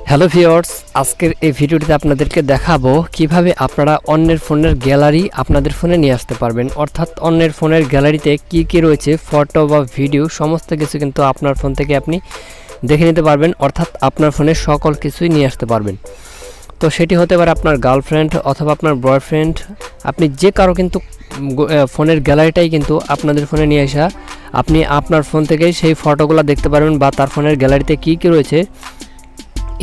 Hello viewers, আজকের এই ভিডিওটিতে আপনাদেরকে দেখাবো কিভাবে আপনারা অন্যের ফোনের গ্যালারি আপনাদের ফোনে নিয়ে আসতে পারবেন। অর্থাৎ অন্যের ফোনের গ্যালারিতে কি রয়েছে, ফটো বা ভিডিও সমস্ত কিছু কিন্তু আপনার ফোন থেকে আপনি দেখে নিতে পারবেন। অর্থাৎ আপনার ফোনের সকল কিছুই নিয়ে আসতে পারবেন। তো সেটি হতে পারে আপনার গার্লফ্রেন্ড অথবা আপনার বয়ফ্রেন্ড, আপনি যে কারো কিন্তু ফোনের গ্যালারিটাই কিন্তু আপনাদের ফোনে নিয়ে আসা, আপনি আপনার ফোন থেকেই সেই ফটোগুলো দেখতে পারবেন বা তার ফোনের গ্যালারিতে কি রয়েছে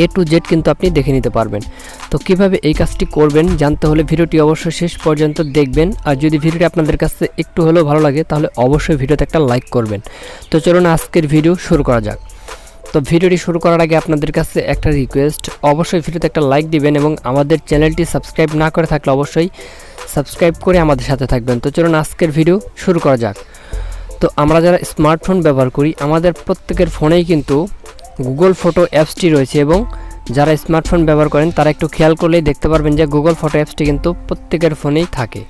A to Z কিন্তু আপনি দেখে নিতে পারবেন। তো কিভাবে এই কাজটি করবেন জানতে হলে ভিডিওটি অবশ্যই শেষ পর্যন্ত দেখবেন। আর যদি ভিডিওটি আপনাদের কাছে একটু হলেও ভালো লাগে তাহলে অবশ্যই ভিডিওতে একটা লাইক করবেন। তো চলুন আজকের ভিডিও শুরু করা যাক। তো ভিডিওটি শুরু করার আগে আপনাদের কাছে একটা রিকোয়েস্ট, অবশ্যই ভিডিওতে একটা লাইক দিবেন এবং আমাদের চ্যানেলটি সাবস্ক্রাইব না করে থাকলে অবশ্যই সাবস্ক্রাইব করে আমাদের সাথে থাকবেন। তো চলুন আজকের ভিডিও শুরু করা যাক। তো আমরা যারা স্মার্টফোন ব্যবহার করি আমাদের প্রত্যেকের ফোনেই কিন্তু গুগল ফটো অ্যাপসটি রয়েছে এবং যারা স্মার্টফোন ব্যবহার করেন তারা একটু খেয়াল করলেই দেখতে পারবেন যে গুগল ফটো অ্যাপসটি কিন্তু প্রত্যেকের ফোনেই থাকে।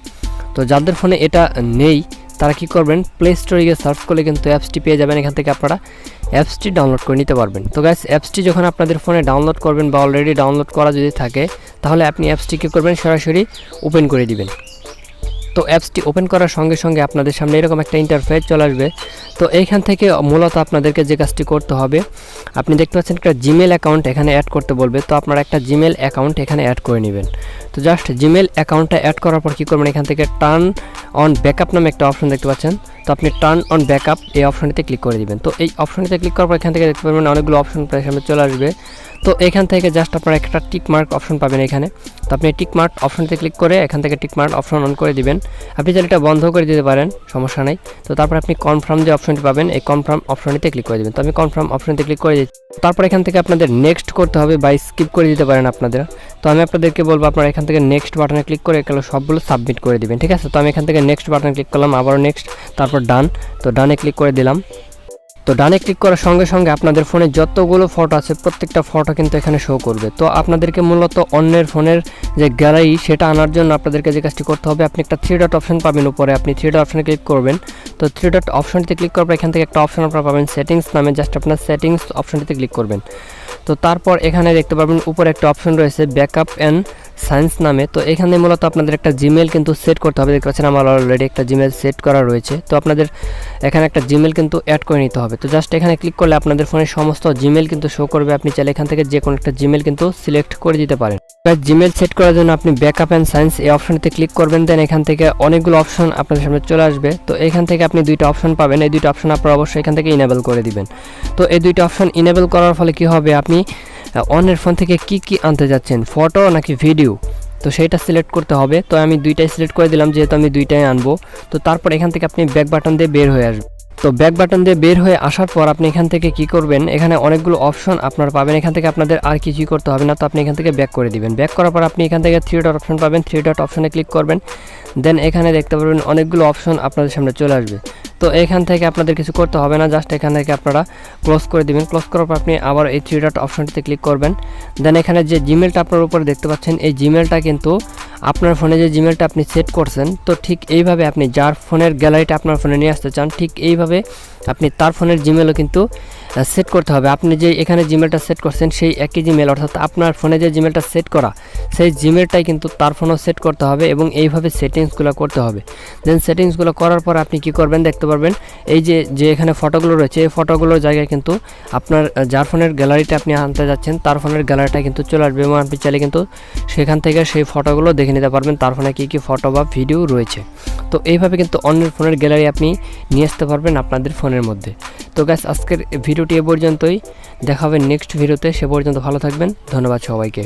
তো যাদের ফোনে এটা নেই তারা কি করবেন, প্লে স্টোরে গিয়ে সার্চ করলে কিন্তু অ্যাপসটি পেয়ে যাবেন। এখান থেকে আপনারা অ্যাপসটি ডাউনলোড করে নিতে পারবেন। তো গাইস, অ্যাপসটি যখন আপনাদের ফোনে ডাউনলোড করবেন বা অলরেডি ডাউনলোড করা যদি থাকে তাহলে আপনি অ্যাপসটি কী করবেন, সরাসরি ওপেন করে দিবেন। তো অ্যাপসটি ওপেন করার সঙ্গে সঙ্গে আপনাদের সামনে এরকম একটা ইন্টারফেস চলে আসবে। তো এইখান থেকে মূলত আপনাদেরকে যে কাজটি করতে হবে, আপনি দেখতে পাচ্ছেন একটা জিমেল অ্যাকাউন্ট এখানে অ্যাড করতে বলবে। তো আপনারা একটা জিমেল অ্যাকাউন্ট এখানে অ্যাড করে নেবেন। তো জাস্ট জিমেল অ্যাকাউন্টটা অ্যাড করার পর কী করবেন, এখান থেকে টার্ন অন ব্যাকআপ নামে একটা অপশন দেখতে পাচ্ছেন। তো আপনি টার্ন অন ব্যাকআপ এই অপশনটিতে ক্লিক করে দিবেন। তো এই অপশনটিতে ক্লিক করার পর এখান থেকে দেখতে পাবেন অনেকগুলো অপশন প্রায় সামনে চলে আসবে। তো এখান থেকে জাস্ট আপনারা একটা টিক মার্ক অপশন পাবেন এখানে। তো আপনি টিক মার্ক অপশনটিতে ক্লিক করে এখান থেকে টিক মার্ক অপশন অন করে দিবেন। আপনি চাইলে এটা বন্ধ করে দিতে পারেন, সমস্যা নেই। তো তারপর আপনি কনফার্ম যে অপশনটি পাবেন এই কনফার্ম অপশনটিতে ক্লিক করে দেবেন। তো আমি কনফার্ম অপশনটিতে ক্লিক করে দিচ্ছি। তারপর এখান থেকে আপনাদের নেক্সট করতে হবে বা স্কিপ করে দিতে পারেন আপনাদের। তো আমি আপনাদেরকে বলবো আপনারা এখান থেকে নেক্সট বাটনে ক্লিক করে এগুলো সবগুলো সাবমিট করে দিবেন, ঠিক আছে। তো আমি এখান থেকে নেক্সট বাটনে ক্লিক করলাম, আবারও নেক্সট, তারপর ডান। তো ডানে ক্লিক করে দিলাম। তো ডানে ক্লিক করার সঙ্গে সঙ্গে আপনাদের ফোনে যতগুলো ফটো আছে প্রত্যেকটা ফটো কিন্তু এখানে শো করবে। তো আপনাদেরকে মূলত অন্যের ফোনের যে গ্যালারি সেটা আনার জন্য আপনাদেরকে যে কাজটি করতে হবে, আপনি একটা 3 ডট অপশন পাবেন উপরে, আপনি 3 ডট অপশনে ক্লিক করবেন। তো 3 ডট অপশনটিতে ক্লিক করার পর এখান থেকে একটা অপশন আপনারা পাবেন সেটিংস নামে, জাস্ট আপনার সেটিংস অপশনটিতে ক্লিক করবেন। তো তারপর এখানে দেখতে পাবেন উপরে একটা অপশন রয়েছে ব্যাকআপ অ্যান্ড সায়েন্স নামে। তো এখানে মূলত আপনাদের একটা জিমেল কিন্তু সেট করতে হবে। দেখতে পাচ্ছেন আমার অলরেডি একটা জিমেল সেট করা রয়েছে। তো আপনাদের এখানে একটা জিমেল কিন্তু অ্যাড করে নিতে হবে। তো জাস্ট এখানে ক্লিক করলে আপনাদের ফোনের সমস্ত জিমেল কিন্তু শো করবে। আপনি চাইলে এখান থেকে যে কোনো একটা জিমেল কিন্তু সিলেক্ট করে দিতে পারেন। জিমেল সেট করার জন্য আপনি ব্যাকআপ অ্যান্ড সায়েন্স এই অপশনটিতে ক্লিক করবেন। দেন এখান থেকে অনেকগুলো অপশন আপনাদের সামনে চলে আসবে। তো এখান থেকে আপনি দুইটা অপশন পাবেন, এই দুইটা অপশন আপনারা অবশ্যই এখান থেকে ইনেবল করে দিবেন। তো এই দুইটা অপশন ইনেবল করার ফলে কি হবে, আপনি অন্যের ফোন থেকে কি আনতে যাচ্ছেন, ফটো নাকি ভিডিও, তো সেইটা সিলেক্ট করতে হবে। তো আমি দুইটাই সিলেক্ট করে দিলাম যেহেতু আমি দুইটাই আনবো। তো তারপর এখান থেকে আপনি ব্যাক বাটন দিয়ে বের হয়ে আসবেন। তো ব্যাক বাটন দিয়ে বের হয়ে আসার পর আপনি এখান থেকে কি করবেন, এখানে অনেকগুলো অপশন আপনারা পাবেন। এখান থেকে আপনাদের আর কিছুই করতে হবে না। তো আপনি এখান থেকে ব্যাক করে দিবেন। ব্যাক করার পর আপনি এখান থেকে 3 ডট অপশন পাবেন, 3 ডট অপশনে ক্লিক করবেন। দেন এখানে দেখতে পারবেন অনেকগুলো অপশন আপনাদের সামনে চলে আসবে। তো এখান থেকে আপনাদের কিছু করতে হবে না, জাস্ট এখান থেকে আপনারা ক্লোজ করে দিবেন। ক্লোজ করার পর আপনি আবার এই 3 ডট অপশনটিতে ক্লিক করবেন। দেন এখানে যে জিমেলটা আপনার উপরে দেখতে পাচ্ছেন এই জিমেলটা কিন্তু আপনার ফোনে যে জিমেলটা আপনি সেট করছেন, তো ঠিক এইভাবে আপনি যার ফোনের গ্যালারিটা আপনার ফোনে নিয়ে আসতে চান ঠিক এইভাবে আপনি তার ফোনের জিমেলও কিন্তু সেট করতে হবে। আপনি যে এখানে জিমেলটা সেট করছেন সেই একই জিমেল, অর্থাৎ আপনার ফোনে যে জিমেলটা সেট করা সেই জিমেলটাই কিন্তু তার ফোনেও সেট করতে হবে এবং এইভাবে সেটিংসগুলো করতে হবে। দেন সেটিংসগুলো করার পর আপনি কি করবেন, দেখতে পারবেন এই যে এখানে ফটোগুলো রয়েছে এই ফটোগুলোর জায়গায় কিন্তু আপনার যার ফোনের গ্যালারিটা আপনি আনতে যাচ্ছেন তার ফোনের গ্যালারিটা কিন্তু চলে আসবে এবং আপনি চাইলে কিন্তু সেখান থেকে সেই ফটোগুলো দেখে নিতে পারবেন তার ফোনে কী ফটো বা ভিডিও রয়েছে। তো এইভাবে কিন্তু অন্যের ফোনের গ্যালারি আপনি নিয়ে আসতে পারবেন আপনাদের ফোনের মধ্যে। তো গাইস, আজকের ভিডিওটি এ পর্যন্তই, দেখা হবে নেক্সট ভিডিওতে। সে পর্যন্ত ভালো থাকবেন, ধন্যবাদ সবাইকে।